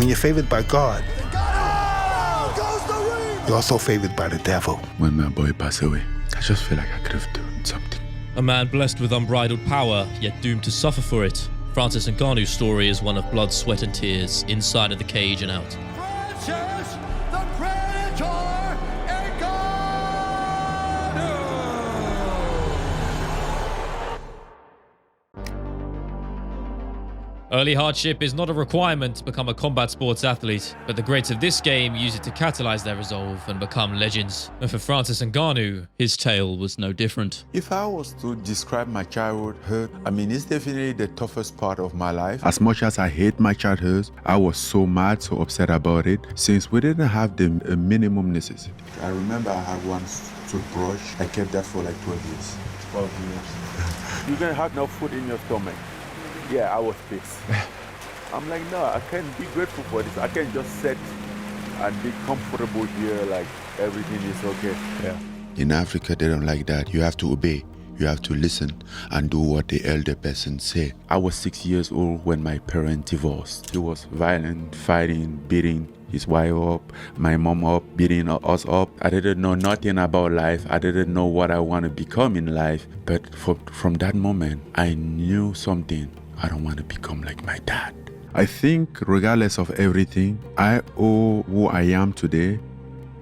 When you're favored by God, you're also favored by the devil. When my boy passed away, I just feel like I could have done something. A man blessed with unbridled power, yet doomed to suffer for it. Francis Ngannou's story is one of blood, sweat and tears, inside of the cage and out. Francis the Predator Ngannou! Early hardship is not a requirement to become a combat sports athlete, but the greats of this game use it to catalyze their resolve and become legends. And for Francis Ngannou, his tale was no different. If I was to describe my childhood, I mean, it's definitely the toughest part of my life. As much as I hate my childhood, I was so mad, so upset about it, since we didn't have the minimum necessity. I remember I had one toothbrush. I kept that for like 12 years. 12 years. You're gonna have no food in your stomach. Yeah, I was pissed. I'm like, no, I can't be grateful for this. I can't just sit and be comfortable here like everything is okay. Yeah. In Africa, they don't like that. You have to obey. You have to listen and do what the elder person said. I was 6 years old when my parents divorced. He was violent, fighting, beating his wife up, my mom up, beating us up. I didn't know nothing about life. I didn't know what I want to become in life. But from that moment, I knew something. I don't want to become like my dad. I think regardless of everything, I owe who I am today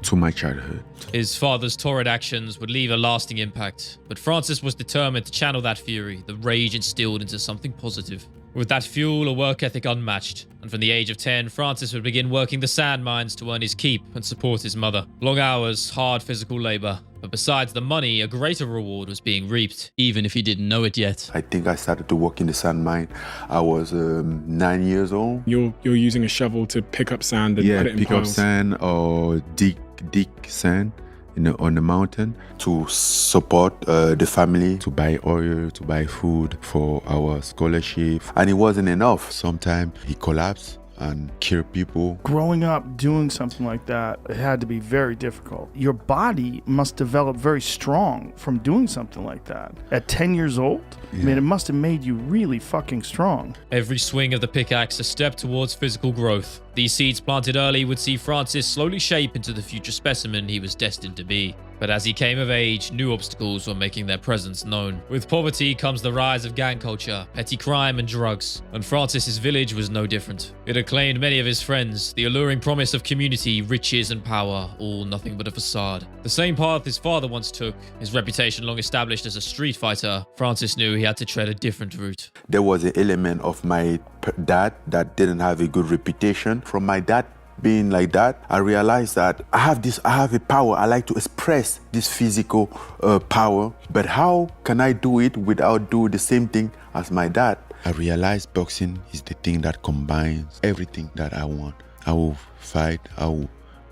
to my childhood. His father's torrid actions would leave a lasting impact, but Francis was determined to channel that fury, the rage instilled, into something positive. With that fuel, a work ethic unmatched, and from the age of 10, Francis would begin working the sand mines to earn his keep and support his mother. Long hours, hard physical labor, but besides the money, a greater reward was being reaped, even if he didn't know it yet. I think I started to work in the sand mine. I was 9 years old. You're using a shovel to pick up sand and put it in pick piles. up sand or dig sand on the mountain to support the family, to buy oil, to buy food for our scholarship. And it wasn't enough. Sometimes he collapsed and killed people. Growing up doing something like that, it had to be very difficult. Your body must develop very strong from doing something like that. At 10 years old, I mean, it must have made you really fucking strong. Every swing of the pickaxe a step towards physical growth. These seeds planted early would see Francis slowly shape into the future specimen he was destined to be. But as he came of age, new obstacles were making their presence known. With poverty comes the rise of gang culture, petty crime and drugs, and Francis's village was no different. It had claimed many of his friends, the alluring promise of community, riches and power, all nothing but a facade. The same path his father once took, his reputation long established as a street fighter, Francis knew he had to tread a different route. There was an element of my dad that didn't have a good reputation. From my dad being like that, I realized that I have a power. I like to express this physical power, but how can I do it without doing the same thing as my dad? I realized boxing is the thing that combines everything that I want. I will fight, I will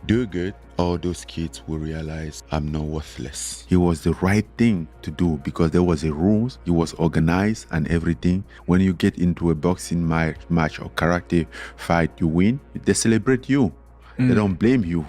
do good. All those kids will realize I'm not worthless. It was the right thing to do because there was a rules, it was organized and everything. When you get into a boxing match or karate fight, you win, they celebrate you. They don't blame you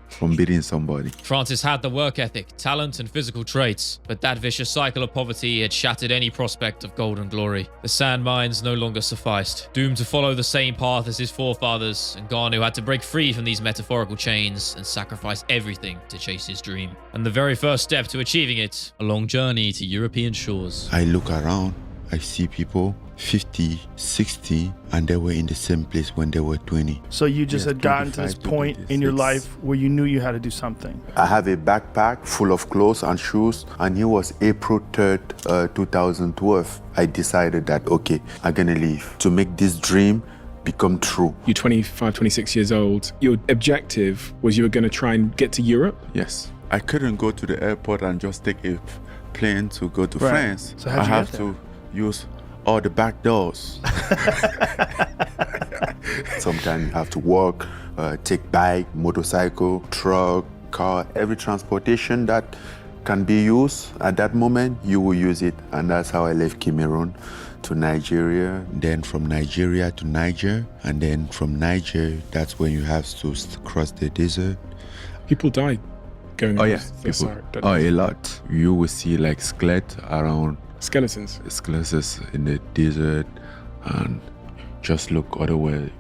from beating somebody. Francis had the work ethic, talent and physical traits, but that vicious cycle of poverty had shattered any prospect of golden glory. The sand mines no longer sufficed. Doomed to follow the same path as his forefathers, Ngannou had to break free from these metaphorical chains and sacrifice everything to chase his dream. And the very first step to achieving it, a long journey to European shores. I look around, I see people 50, 60, and they were in the same place when they were 20. So you just had gotten to this point in your life where you knew you had to do something. I have a backpack full of clothes and shoes, and it was April 3rd, 2012. I decided that, okay, I'm gonna leave to make this dream become true. You're 25, 26 years old. Your objective was you were going to try and get to Europe? Yes. I couldn't go to the airport and just take a plane to go to France. So how'd I you have get there? to use all the back doors. Sometimes you have to walk, take bike, motorcycle, truck, car, every transportation that can be used at that moment, you will use it. And that's how I left Cameroon to Nigeria, then from Nigeria to Niger, and then from Niger, that's when you have to cross the desert. People died going across the desert. A lot. You will see like skeletons around. Skeletons In the desert, and just look other way,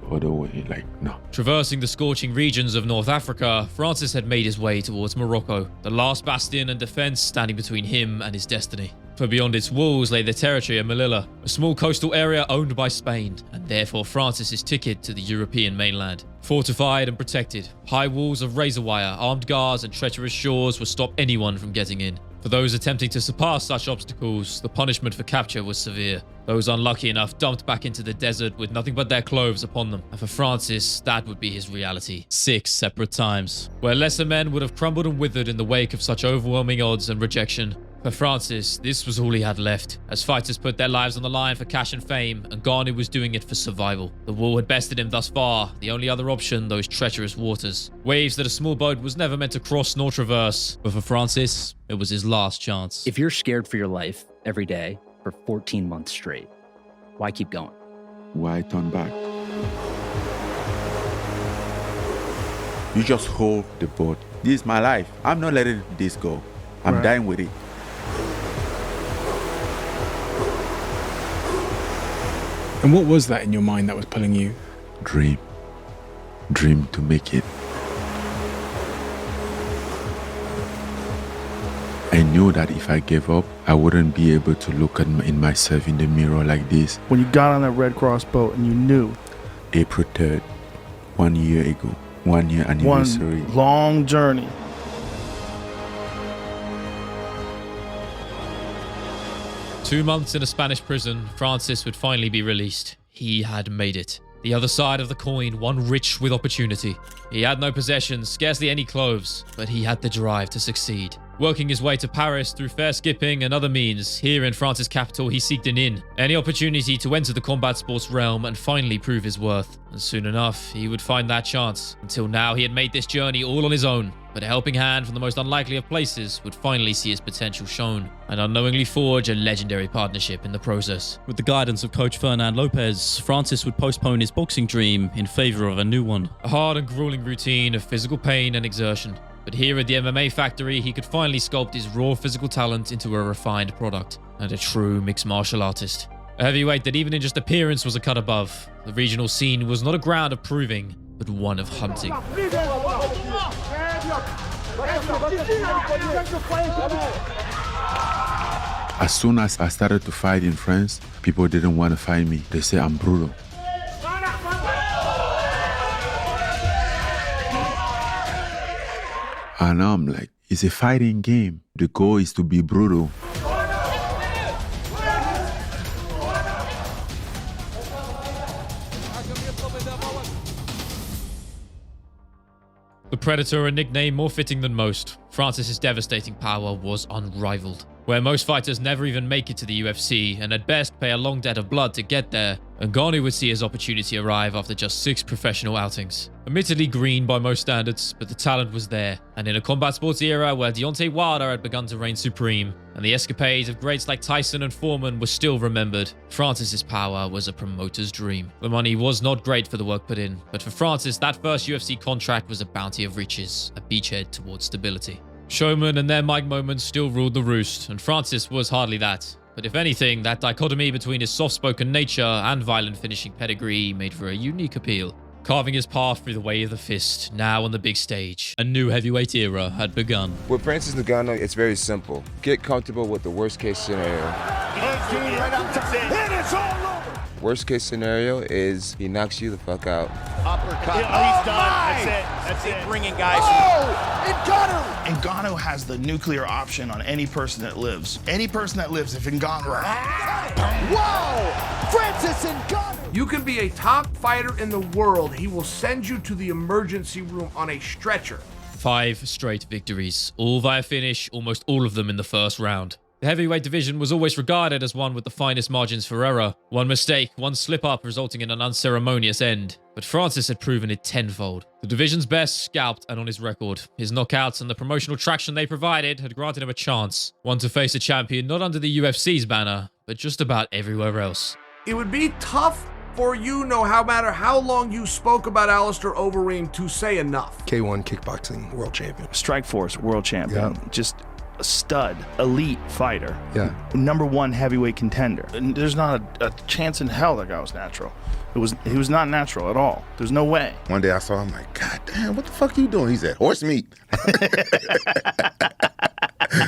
like, no. Traversing the scorching regions of North Africa, Francis had made his way towards Morocco, the last bastion and defense standing between him and his destiny. For beyond its walls lay the territory of Melilla, a small coastal area owned by Spain, and therefore Francis's ticket to the European mainland. Fortified and protected, high walls of razor wire, armed guards, and treacherous shores would stop anyone from getting in. For those attempting to surpass such obstacles, the punishment for capture was severe. Those unlucky enough dumped back into the desert with nothing but their clothes upon them. And for Francis, that would be his reality. 6 separate times. Where lesser men would have crumbled and withered in the wake of such overwhelming odds and rejection. For Francis, this was all he had left. As fighters put their lives on the line for cash and fame, Ngannou was doing it for survival. The wall had bested him thus far, the only other option, those treacherous waters. Waves that a small boat was never meant to cross nor traverse. But for Francis, it was his last chance. If you're scared for your life every day for 14 months straight, why keep going? Why turn back? You just hold the boat. This is my life. I'm not letting this go. I'm dying with it. And what was that in your mind that was pulling you? Dream to make it. I knew that if I gave up, I wouldn't be able to look at in myself in the mirror like this. When you got on that Red Cross boat and you knew. April 3rd, 1 year ago, 1 year anniversary. One long journey. "2 months in a Spanish prison, Francis would finally be released. He had made it. The other side of the coin, one rich with opportunity. He had no possessions, scarcely any clothes, but he had the drive to succeed. Working his way to Paris through fare skipping and other means, here in France's capital he seeked an in, any opportunity to enter the combat sports realm and finally prove his worth. And soon enough, he would find that chance. Until now, he had made this journey all on his own, but a helping hand from the most unlikely of places would finally see his potential shown, and unknowingly forge a legendary partnership in the process. With the guidance of coach Fernand Lopez, Francis would postpone his boxing dream in favor of a new one. A hard and grueling routine of physical pain and exertion. But here at the MMA factory, he could finally sculpt his raw physical talent into a refined product, and a true mixed martial artist. A heavyweight that even in just appearance was a cut above. The regional scene was not a ground of proving, but one of hunting. As soon as I started to fight in France, people didn't want to fight me. They say I'm brutal. And I'm like, it's a fighting game. The goal is to be brutal. The Predator, a nickname more fitting than most, Francis's devastating power was unrivaled. Where most fighters never even make it to the UFC and at best pay a long debt of blood to get there, Ngannou would see his opportunity arrive after just 6 professional outings. Admittedly green by most standards, but the talent was there, and in a combat sports era where Deontay Wilder had begun to reign supreme, and the escapades of greats like Tyson and Foreman were still remembered, Francis's power was a promoter's dream. The money was not great for the work put in, but for Francis, that first UFC contract was a bounty of riches, a beachhead towards stability. Showmen and their mic moments still ruled the roost, and Francis was hardly that. But if anything, that dichotomy between his soft-spoken nature and violent finishing pedigree made for a unique appeal. Carving his path through the way of the fist, now on the big stage. A new heavyweight era had begun. With Francis Ngannou, it's very simple. Get comfortable with the worst case scenario. Worst case scenario is he knocks you the fuck out. Uppercut. He's done. That's it. Bringing guys. Ngannou has the nuclear option on any person that lives. Any person that lives, if Ngannou... Wow! Francis Ngannou! You can be a top fighter in the world. He will send you to the emergency room on a stretcher. 5 straight victories, all via finish, almost all of them in the first round. The heavyweight division was always regarded as one with the finest margins for error. One mistake, one slip-up resulting in an unceremonious end. But Francis had proven it tenfold. The division's best scalped and on his record. His knockouts and the promotional traction they provided had granted him a chance. One to face a champion not under the UFC's banner, but just about everywhere else. It would be tough for you, no matter how long you spoke about Alistair Overeem, to say enough. K1 kickboxing world champion. Strikeforce world champion. Yeah. Just a stud, elite fighter. Yeah. #1 heavyweight contender. And there's not a chance in hell that guy was natural. He was not natural at all. There's no way. One day I saw him like, God damn, what the fuck are you doing? He said, horse meat.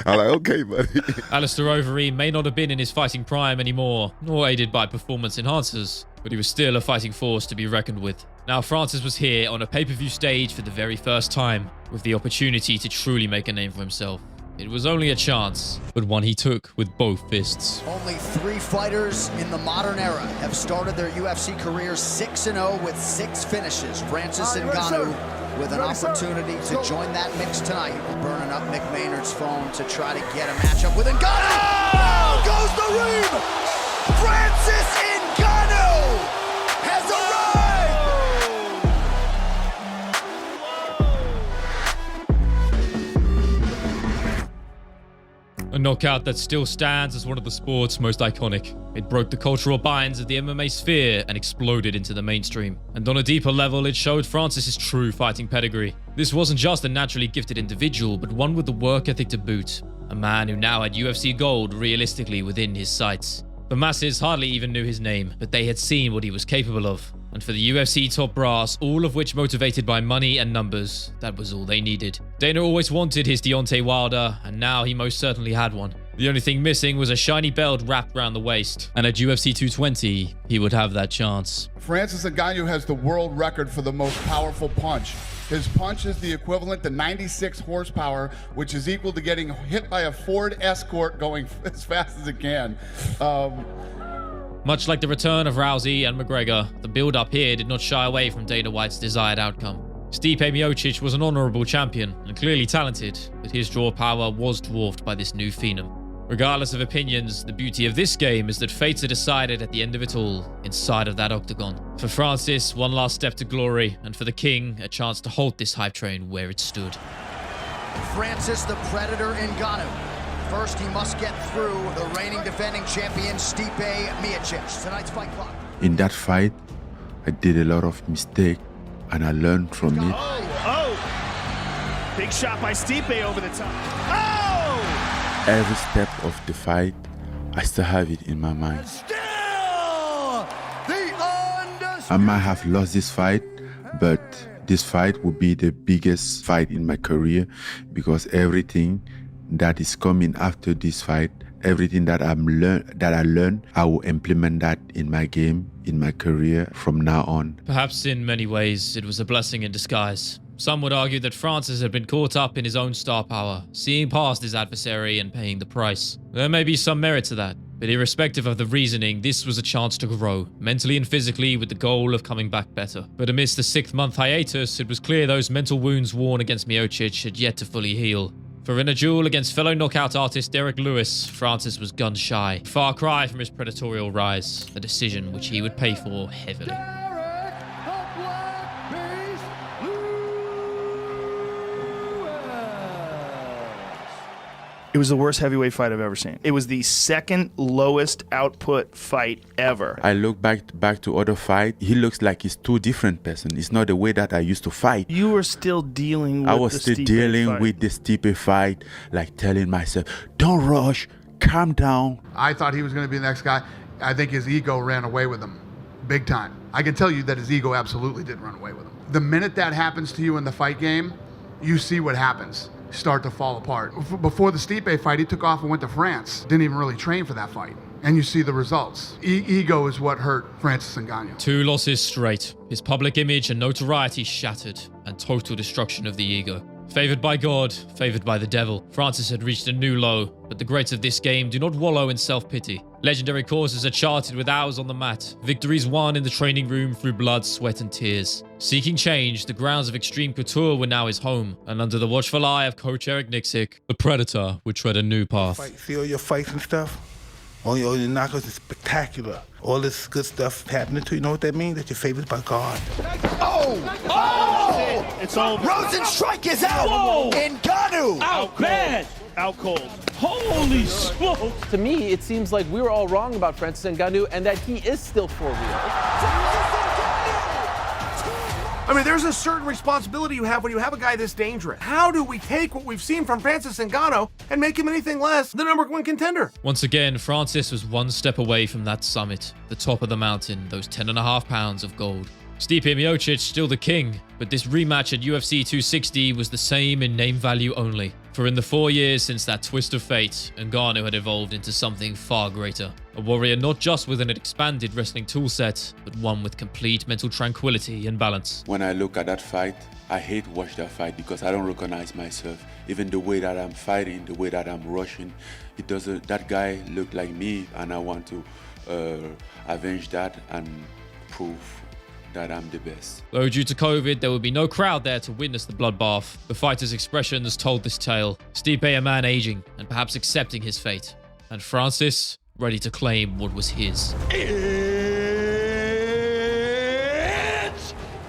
I'm like, okay, buddy. Alistair Overeem may not have been in his fighting prime anymore, nor aided by performance enhancers, but he was still a fighting force to be reckoned with. Now Francis was here on a pay-per-view stage for the very first time, with the opportunity to truly make a name for himself. It was only a chance, but one he took with both fists. Only 3 fighters in the modern era have started their UFC careers 6-0 with 6 finishes. Francis Ngannou with an opportunity to join that mix tonight. Burning up Mick Maynard's phone to try to get a matchup with Ngannou. Down goes the Reem! Francis Ngannou has arrived! A knockout that still stands as one of the sport's most iconic. It broke the cultural binds of the MMA sphere and exploded into the mainstream. And on a deeper level, it showed Francis's true fighting pedigree. This wasn't just a naturally gifted individual, but one with the work ethic to boot. A man who now had UFC gold realistically within his sights. The masses hardly even knew his name, but they had seen what he was capable of. And for the UFC top brass, all of which motivated by money and numbers, that was all they needed. Dana always wanted his Deontay Wilder, and now he most certainly had one. The only thing missing was a shiny belt wrapped around the waist. And at UFC 220, he would have that chance. Francis Ngannou has the world record for the most powerful punch. His punch is the equivalent to 96 horsepower, which is equal to getting hit by a Ford Escort going as fast as it can. Much like the return of Rousey and McGregor, the build-up here did not shy away from Dana White's desired outcome. Stipe Miocic was an honorable champion and clearly talented, but his draw power was dwarfed by this new phenom. Regardless of opinions, the beauty of this game is that fates are decided at the end of it all, inside of that octagon. For Francis, one last step to glory, and for the King, a chance to halt this hype train where it stood. Francis the Predator Ngannou. First, he must get through the reigning defending champion Stipe Miocic. Tonight's fight clock. In that fight, I did a lot of mistakes, and I learned from it. Oh! Big shot by Stipe over the top. Oh! Every step of the fight, I still have it in my mind. I might have lost this fight, but this fight will be the biggest fight in my career because everything that is coming after this fight, everything that I learned, I will implement that in my game, in my career from now on. Perhaps in many ways, it was a blessing in disguise. Some would argue that Francis had been caught up in his own star power, seeing past his adversary and paying the price. There may be some merit to that, but irrespective of the reasoning, this was a chance to grow, mentally and physically, with the goal of coming back better. But amidst the 6-month hiatus, it was clear those mental wounds worn against Miocic had yet to fully heal. For in a duel against fellow knockout artist Derek Lewis, Francis was gun-shy, far cry from his predatorial rise, a decision which he would pay for heavily. It was the worst heavyweight fight I've ever seen. It was the second lowest output fight ever. I look back to other fight. He looks like he's two different person. It's not the way that I used to fight. You were still dealing with I was still dealing fight. with the Stipe fight, like telling myself, don't rush, calm down. I thought he was going to be the next guy. I think his ego ran away with him, big time. I can tell you that his ego absolutely did run away with him. The minute that happens to you in the fight game, you see what happens. Start to fall apart. Before the Stipe fight, he took off and went to France. Didn't even really train for that fight. And you see the results. Ego is what hurt Francis Ngannou. 2 losses straight. His public image and notoriety shattered, and total destruction of the ego. Favored by God, favored by the devil, Francis had reached a new low, but the greats of this game do not wallow in self-pity. Legendary courses are charted with hours on the mat, victories won in the training room through blood, sweat and tears. Seeking change, the grounds of Extreme Couture were now his home, and under the watchful eye of coach Eric Nixick, the Predator would tread a new path. See all your fights and stuff? All your knockouts is spectacular. All this good stuff happening to you. You know what that means? That you're favored by God. It's over. Rosenstrike is out. Whoa. Ngannou. Out bad. Out cold. Holy smokes. To me, it seems like we were all wrong about Francis Ngannou and that he is still for real. I mean, there's a certain responsibility you have when you have a guy this dangerous. How do we take what we've seen from Francis Ngannou and make him anything less than #1 contender? Once again, Francis was one step away from that summit, the top of the mountain, those 10.5 pounds of gold. Stipe Miocic still the king, but this rematch at UFC 260 was the same in name value only. For in the 4 years since that twist of fate, Ngannou had evolved into something far greater. A warrior not just with an expanded wrestling toolset, but one with complete mental tranquility and balance. When I look at that fight, I hate watch that fight because I don't recognize myself. Even the way that I'm fighting, the way that I'm rushing, it doesn't. That guy look like me, and I want to avenge that and prove that I'm the best. Though due to COVID, there would be no crowd there to witness the bloodbath. The fighter's expressions told this tale. Stipe, a man aging and perhaps accepting his fate, and Francis ready to claim what was his. It's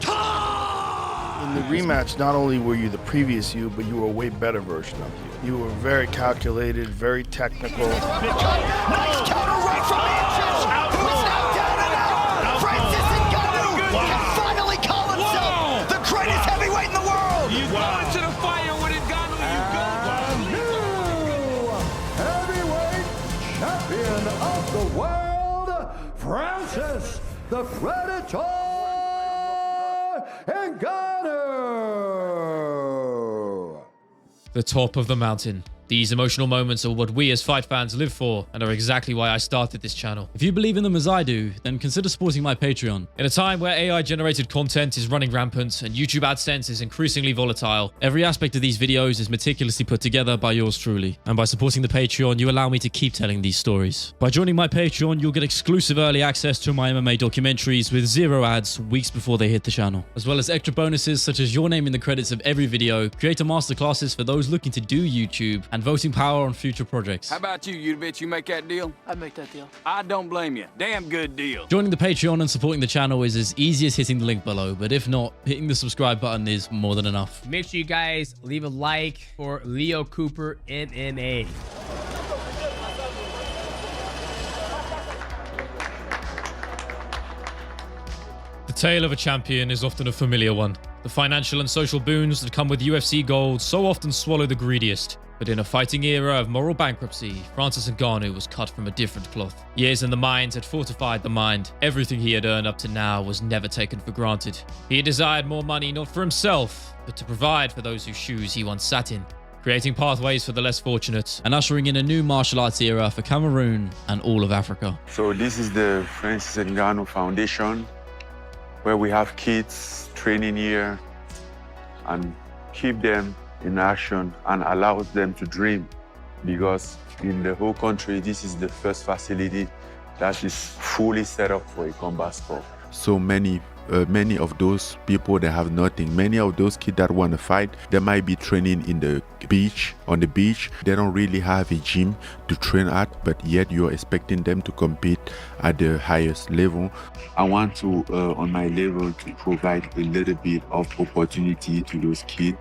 time! In the rematch, not only were you the previous you, but you were a way better version of you. You were very calculated, very technical. Nice counter right from Miocic, who is now down and out. Francis Ngannou can finally call himself the greatest heavyweight in the world. You go into the fire with Ngannou, you go. Heavyweight champion of the world, Francis the Predator Ngannou. The top of the mountain. These emotional moments are what we as fight fans live for and are exactly why I started this channel. If you believe in them as I do, then consider supporting my Patreon. In a time where AI-generated content is running rampant and YouTube AdSense is increasingly volatile, every aspect of these videos is meticulously put together by yours truly. And by supporting the Patreon, you allow me to keep telling these stories. By joining my Patreon, you'll get exclusive early access to my MMA documentaries with 0 ads weeks before they hit the channel, as well as extra bonuses such as your name in the credits of every video, creator masterclasses for those looking to do YouTube, and voting power on future projects. How about you bitch? You make that deal? I'd make that deal. I don't blame you. Damn good deal. Joining the Patreon and supporting the channel is as easy as hitting the link below, but if not, hitting the subscribe button is more than enough. Make sure you guys leave a like for Leo Cooper MMA. the tale of a champion is often a familiar one. The financial and social boons that come with UFC gold so often swallow the greediest. But in a fighting era of moral bankruptcy, Francis Ngannou was cut from a different cloth. Years in the mines had fortified the mind. Everything he had earned up to now was never taken for granted. He had desired more money not for himself, but to provide for those whose shoes he once sat in, creating pathways for the less fortunate, and ushering in a new martial arts era for Cameroon and all of Africa. So this is the Francis Ngannou Foundation, where we have kids training here and keep them in action and allows them to dream, because in the whole country, this is the first facility that is fully set up for a combat sport. So many of those people that have nothing, many of those kids that want to fight, they might be training on the beach. They don't really have a gym to train at, but yet you're expecting them to compete at the highest level. I want to, on my level, to provide a little bit of opportunity to those kids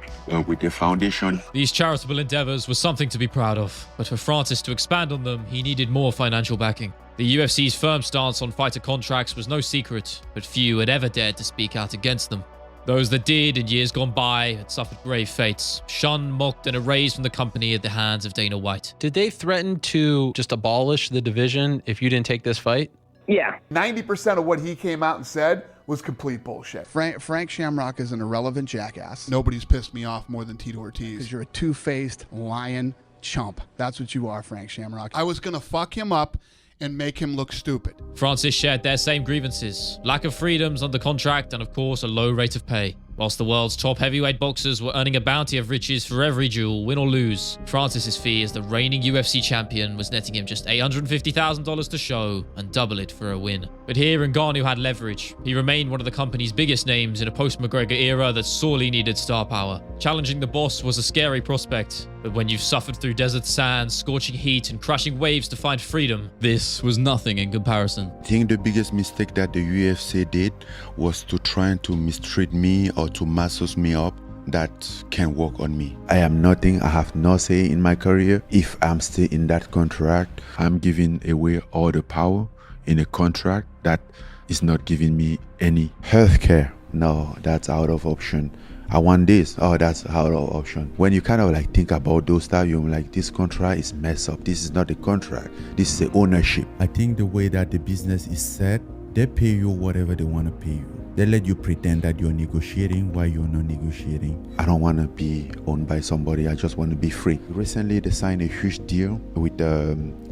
with the foundation. These charitable endeavors were something to be proud of, but for Francis to expand on them, he needed more financial backing. The UFC's firm stance on fighter contracts was no secret, but few had ever dared to speak out against them. Those that did in years gone by had suffered grave fates, shunned, mocked, and erased from the company at the hands of Dana White. Did they threaten to just abolish the division if you didn't take this fight? Yeah. 90% of what he came out and said was complete bullshit. Frank Shamrock is an irrelevant jackass. Nobody's pissed me off more than Tito Ortiz. Because you're a two-faced lion chump. That's what you are, Frank Shamrock. I was going to fuck him up and make him look stupid. Francis shared their same grievances, lack of freedoms under contract and of course a low rate of pay. Whilst the world's top heavyweight boxers were earning a bounty of riches for every duel, win or lose, Francis's fee as the reigning UFC champion was netting him just $850,000 to show and double it for a win. But here Ngannou had leverage. He remained one of the company's biggest names in a post-McGregor era that sorely needed star power. Challenging the boss was a scary prospect, but when you've suffered through desert sands, scorching heat and crashing waves to find freedom, this was nothing in comparison. I think the biggest mistake that the UFC did was to try to mistreat me or to massage me up. That can work on me. I am nothing. I have no say in my career. If I'm still in that contract, I'm giving away all the power in a contract that is not giving me any health care no, that's out of option. I want this. Oh, that's out of option. When you kind of like think about those stuff, you're like, this contract is messed up. This is not a contract. This is the ownership. I think the way that the business is set, they pay you whatever they want to pay you. They let you pretend that you're negotiating while you're not negotiating. I don't want to be owned by somebody. I just want to be free. Recently, they signed a huge deal with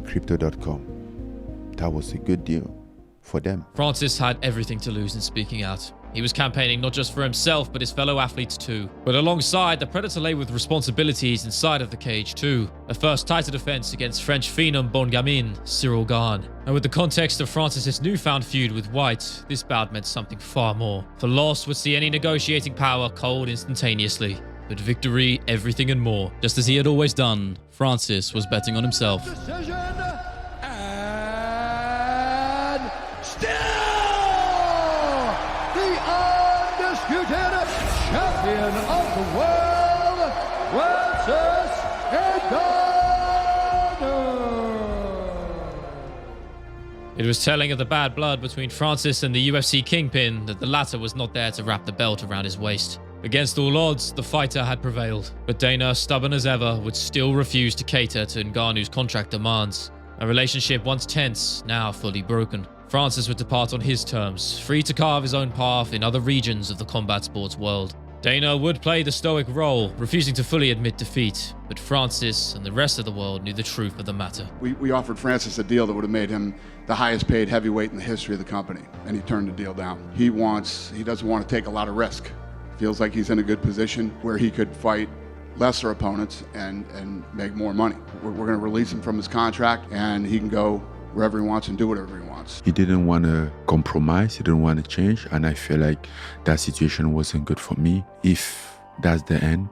Crypto.com. That was a good deal for them. Francis had everything to lose in speaking out. He was campaigning not just for himself, but his fellow athletes too. But alongside, the Predator lay with responsibilities inside of the cage too. A first title defense against French phenom Bon Gamin, Cyril Gane. And with the context of Francis's newfound feud with White, this bout meant something far more. For loss would see any negotiating power cold instantaneously. But victory, everything and more. Just as he had always done, Francis was betting on himself. Decision and still the undisputed champion of the world, Francis Ngannou. It was telling of the bad blood between Francis and the UFC kingpin that the latter was not there to wrap the belt around his waist. Against all odds, the fighter had prevailed, but Dana, stubborn as ever, would still refuse to cater to Ngannou's contract demands. A relationship once tense, now fully broken. Francis would depart on his terms, free to carve his own path in other regions of the combat sports world. Dana would play the stoic role, refusing to fully admit defeat, but Francis and the rest of the world knew the truth of the matter. We offered Francis a deal that would have made him the highest paid heavyweight in the history of the company, and he turned the deal down. He doesn't want to take a lot of risk. Feels like he's in a good position where he could fight lesser opponents and make more money. We're going to release him from his contract, and he can go wherever he wants and do whatever he wants. He didn't want to compromise. He didn't want to change. And I feel like that situation wasn't good for me. If that's the end,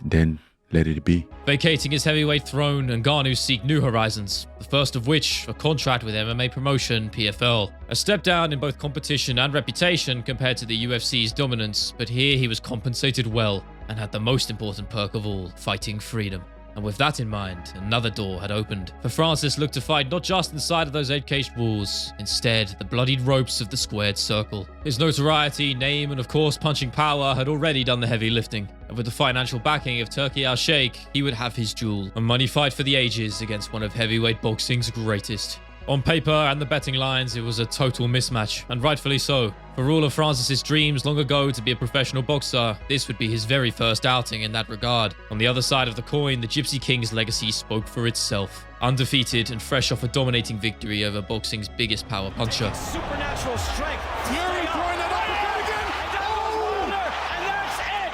then let it be. Vacating his heavyweight throne, Ngannou seek new horizons, the first of which a contract with MMA promotion PFL. A step down in both competition and reputation compared to the UFC's dominance, but here he was compensated well and had the most important perk of all, fighting freedom. And with that in mind, another door had opened. For Francis looked to fight not just inside of those 8-caged walls, instead the bloodied ropes of the squared circle. His notoriety, name, and of course punching power had already done the heavy lifting. And with the financial backing of Turki Al-Sheikh, he would have his duel, a money fight for the ages against one of heavyweight boxing's greatest. On paper and the betting lines, it was a total mismatch, and rightfully so. For all of Francis's dreams long ago to be a professional boxer, this would be his very first outing in that regard. On the other side of the coin, the Gypsy King's legacy spoke for itself. Undefeated and fresh off a dominating victory over boxing's biggest power puncher. Supernatural strength. Fury throwing it up again. Oh! And that's it.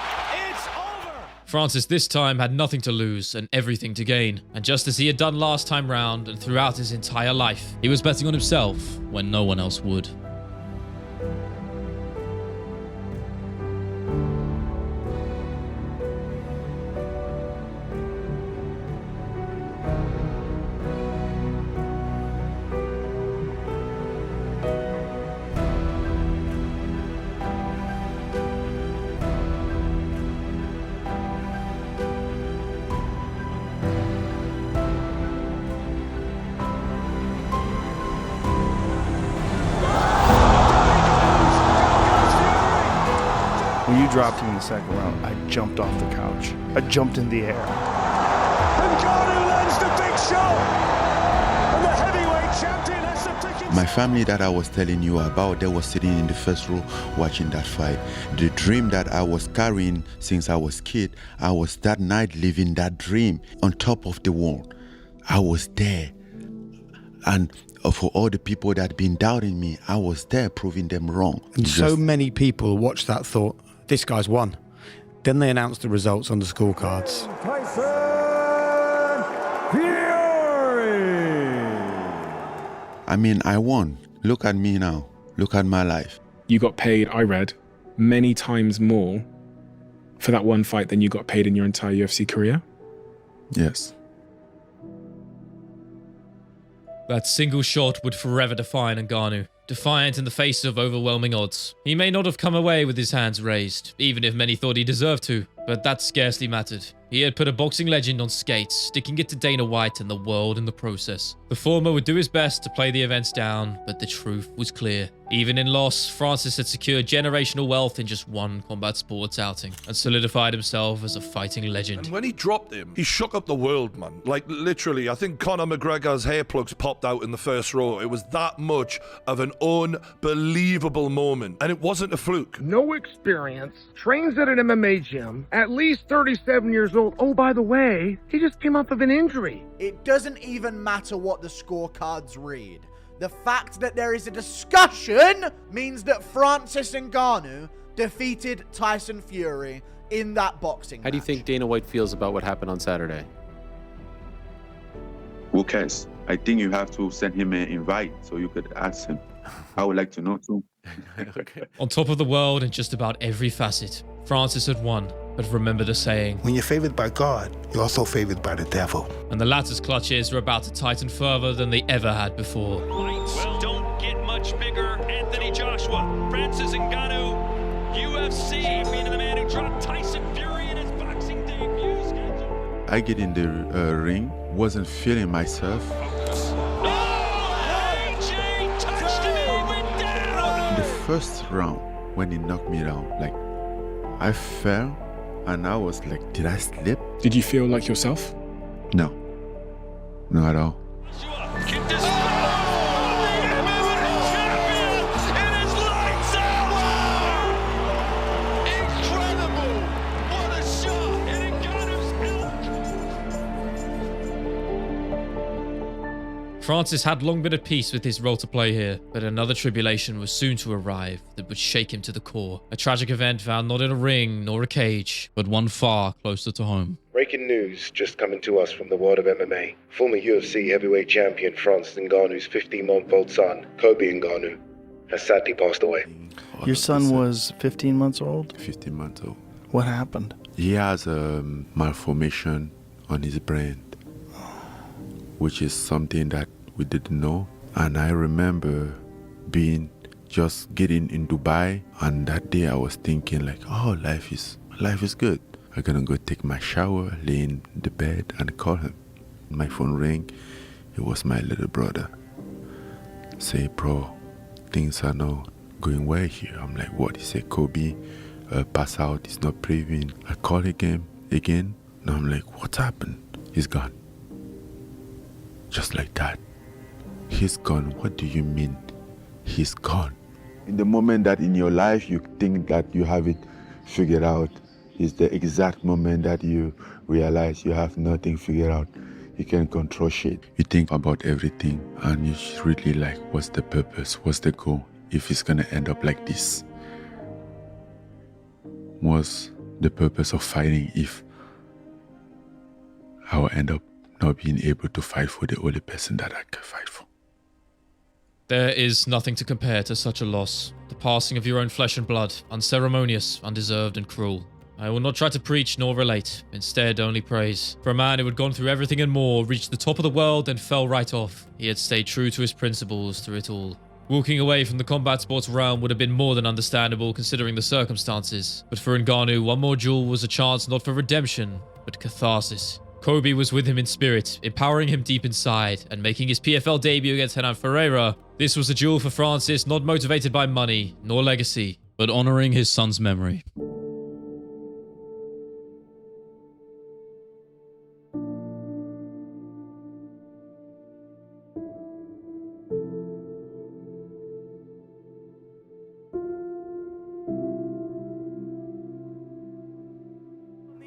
It's over. Francis this time had nothing to lose and everything to gain. And just as he had done last time round and throughout his entire life, he was betting on himself when no one else would. When you dropped him in the second round, I jumped off the couch. I jumped in the air. Ngannou lands the big shot, and the heavyweight champion has to pick himself. My family that I was telling you about, they were sitting in the first row watching that fight. The dream that I was carrying since I was a kid, I was that night living that dream on top of the world. I was there. And for all the people that had been doubting me, I was there proving them wrong. And so many people watched that thought, this guy's won. Then they announced the results on the scorecards. Tyson Fury. I mean, I won. Look at me now. Look at my life. You got paid, I read, many times more for that one fight than you got paid in your entire UFC career? Yes. That single shot would forever define Ngannou. Defiant in the face of overwhelming odds. He may not have come away with his hands raised, even if many thought he deserved to, but that scarcely mattered. He had put a boxing legend on skates, sticking it to Dana White and the world in the process. The former would do his best to play the events down, but the truth was clear. Even in loss, Francis had secured generational wealth in just one combat sports outing and solidified himself as a fighting legend. And when he dropped him, he shook up the world, man. Like, literally, I think Conor McGregor's hair plugs popped out in the first row. It was that much of an unbelievable moment, and it wasn't a fluke. No experience, trains at an MMA gym, at least 37 years old. Oh, by the way, he just came off of an injury. It doesn't even matter what the scorecards read. The fact that there is a discussion means that Francis Ngannou defeated Tyson Fury in that boxing match. How do you think Dana White feels about what happened on Saturday? Who cares? I think you have to send him an invite so you could ask him. I would like to know too. On top of the world in just about every facet, Francis had won, but remember the saying, when you're favored by God, you're also favored by the devil. And the latter's clutches are about to tighten further than they ever had before. Well, don't get much bigger. Anthony Joshua, Francis Ngannou, UFC champion and the man who dropped Tyson Fury in his boxing debut. I get in the ring, wasn't feeling myself. The first round, when he knocked me down, like, I fell and I was like, did I slip? Did you feel like yourself? No. Not at all. Francis had long been at peace with his role to play here, but another tribulation was soon to arrive that would shake him to the core. A tragic event found not in a ring nor a cage, but one far closer to home. Breaking news just coming to us from the world of MMA. Former UFC heavyweight champion Francis Ngannou's 15-month-old son, Kobe Ngannou, has sadly passed away. Your son was 15 months old? 15 months old. What happened? He has a malformation on his brain, which is something that we didn't know. And I remember just getting in Dubai, and that day I was thinking like, oh, life is good. I'm gonna go take my shower, lay in the bed and call him. My phone rang. It was my little brother. Say, bro, things are not going well here. I'm like, what? He said, Kobe pass out, he's not breathing. I call again, and I'm like, what's happened? He's gone. Just like that. He's gone. What do you mean he's gone? In the moment that in your life you think that you have it figured out, is the exact moment that you realize you have nothing figured out. You can control shit. You think about everything and you really like, what's the purpose? What's the goal? If it's gonna end up like this. What's the purpose of fighting if I will end up not being able to fight for the only person that I can fight for? There is nothing to compare to such a loss. The passing of your own flesh and blood, unceremonious, undeserved and cruel. I will not try to preach nor relate, instead only praise. For a man who had gone through everything and more, reached the top of the world and fell right off, he had stayed true to his principles through it all. Walking away from the combat sports realm would have been more than understandable considering the circumstances. But for Ngannou, one more duel was a chance not for redemption, but catharsis. Kobe was with him in spirit, empowering him deep inside, and making his PFL debut against Hernan Ferreira. This was a duel for Francis, not motivated by money, nor legacy, but honoring his son's memory.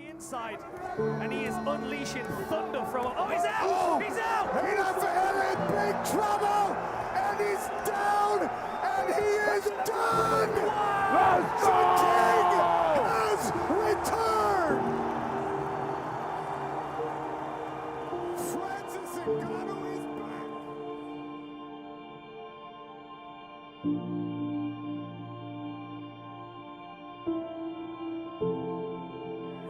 Inside, and he is unleashing thunder from. Oh, he's out! Oh, he's out! Hernan Ferreira in big trouble, and he's down, and he is done. The king has returned. Francis Ngannou is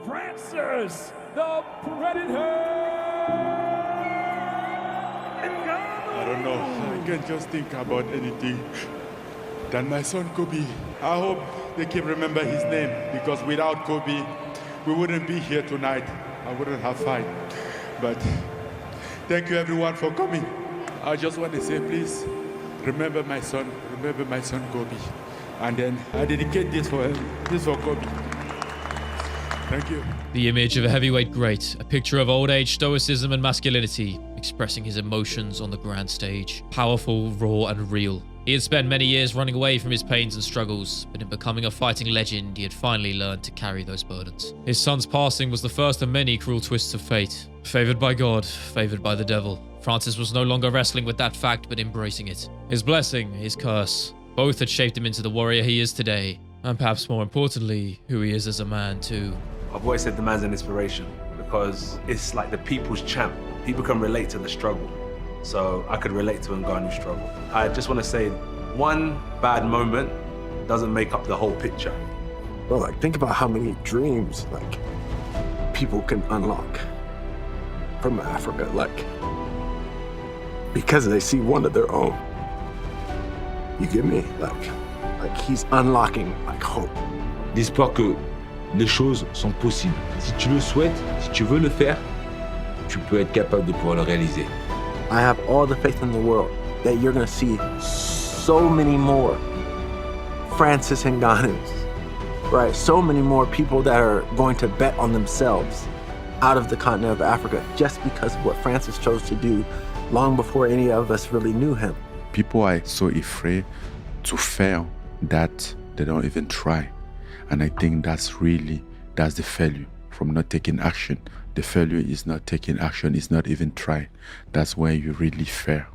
Francis, the Predator! I don't know. I can't just think about anything than my son Kobe. I hope they can remember his name, because without Kobe, we wouldn't be here tonight. I wouldn't have fight. But thank you everyone for coming. I just want to say, please, remember my son Kobe. And then I dedicate this for him, this for Kobe. Thank you. The image of a heavyweight great, a picture of old age stoicism and masculinity, expressing his emotions on the grand stage. Powerful, raw, and real. He had spent many years running away from his pains and struggles, but in becoming a fighting legend, he had finally learned to carry those burdens. His son's passing was the first of many cruel twists of fate. Favored by God, favored by the devil. Francis was no longer wrestling with that fact, but embracing it. His blessing, his curse, both had shaped him into the warrior he is today, and perhaps more importantly, who he is as a man too. I've always said the man's an inspiration because it's like the people's champ. People can relate to the struggle. So I could relate to Ngannou's struggle. I just want to say one bad moment doesn't make up the whole picture. Well, like, think about how many dreams, like, people can unlock from Africa, like, because they see one of their own. You get me? Like he's unlocking, like, hope. D'espoir que les choses sont possibles. Si tu le souhaites, si tu veux le faire, tu peux être capable de pouvoir le réaliser. I have all the faith in the world that you're gonna see so many more Francis Ngannous, right? So many more people that are going to bet on themselves out of the continent of Africa just because of what Francis chose to do long before any of us really knew him. People are so afraid to fail that they don't even try. And I think that's the failure from not taking action. The failure is not taking action, it's not even trying. That's when you really fail.